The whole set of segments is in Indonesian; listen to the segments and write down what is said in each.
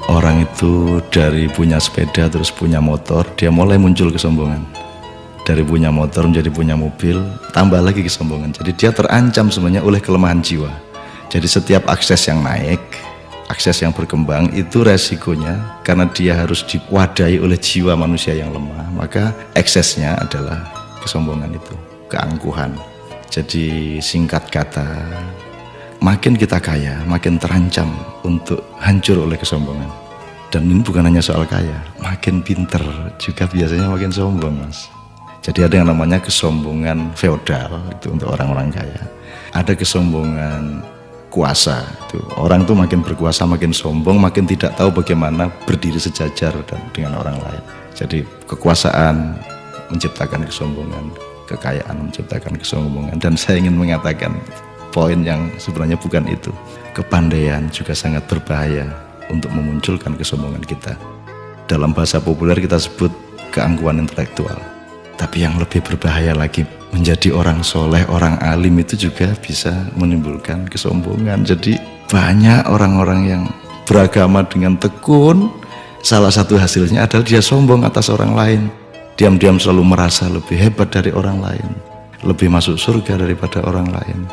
Orang itu dari punya sepeda terus punya motor, dia mulai muncul kesombongan. Dari punya motor menjadi punya mobil, tambah lagi kesombongan. Jadi dia terancam sebenarnya oleh kelemahan jiwa. Jadi setiap akses yang naik, akses yang berkembang, itu resikonya karena dia harus diwadahi oleh jiwa manusia yang lemah, maka eksesnya adalah kesombongan itu, keangkuhan. Jadi singkat kata, makin kita kaya, makin terancam untuk hancur oleh kesombongan. Dan ini bukan hanya soal kaya, makin pinter juga biasanya makin sombong, Mas. Jadi ada yang namanya kesombongan feodal, itu untuk orang-orang kaya. Ada kesombongan kuasa, itu orang tuh makin berkuasa makin sombong, makin tidak tahu bagaimana berdiri sejajar dan dengan orang lain. Jadi kekuasaan menciptakan kesombongan, kekayaan menciptakan kesombongan. Dan saya ingin mengatakan poin yang sebenarnya bukan itu. Kepandaian juga sangat berbahaya untuk memunculkan kesombongan kita. Dalam bahasa populer kita sebut keangkuhan intelektual. Tapi yang lebih berbahaya lagi, menjadi orang soleh, orang alim itu juga bisa menimbulkan kesombongan. Jadi banyak orang-orang yang beragama dengan tekun, salah satu hasilnya adalah dia sombong atas orang lain. Diam-diam selalu merasa lebih hebat dari orang lain, lebih masuk surga daripada orang lain,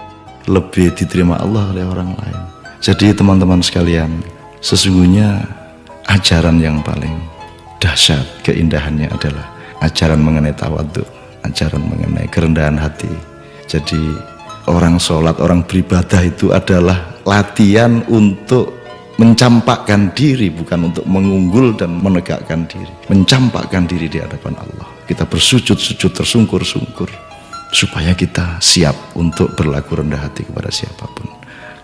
lebih diterima Allah oleh orang lain. Jadi teman-teman sekalian, sesungguhnya ajaran yang paling dahsyat keindahannya adalah ajaran mengenai tawadhu, ajaran mengenai kerendahan hati. Jadi orang sholat, orang beribadah itu adalah latihan untuk mencampakkan diri, bukan untuk mengunggul dan menegakkan diri. Mencampakkan diri di hadapan Allah. Kita bersujud-sujud tersungkur-sungkur supaya kita siap untuk berlaku rendah hati kepada siapapun.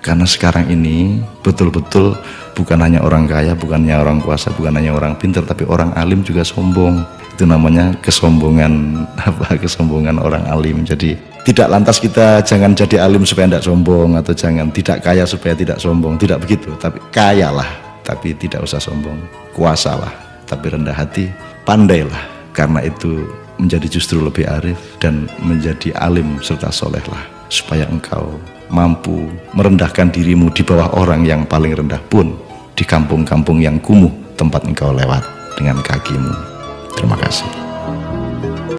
Karena sekarang ini betul-betul bukan hanya orang kaya, bukan hanya orang kuasa, bukan hanya orang pintar, tapi orang alim juga sombong. Itu namanya kesombongan kesombongan orang alim. Jadi tidak lantas kita jangan jadi alim supaya tidak sombong, atau jangan tidak kaya supaya tidak sombong, tidak begitu. Tapi kayalah tapi tidak usah sombong, kuasalah tapi rendah hati, pandailah, karena itu menjadi justru lebih arif dan menjadi alim serta solehlah, supaya engkau mampu merendahkan dirimu di bawah orang yang paling rendah pun di kampung-kampung yang kumuh tempat engkau lewat dengan kakimu. Terima kasih.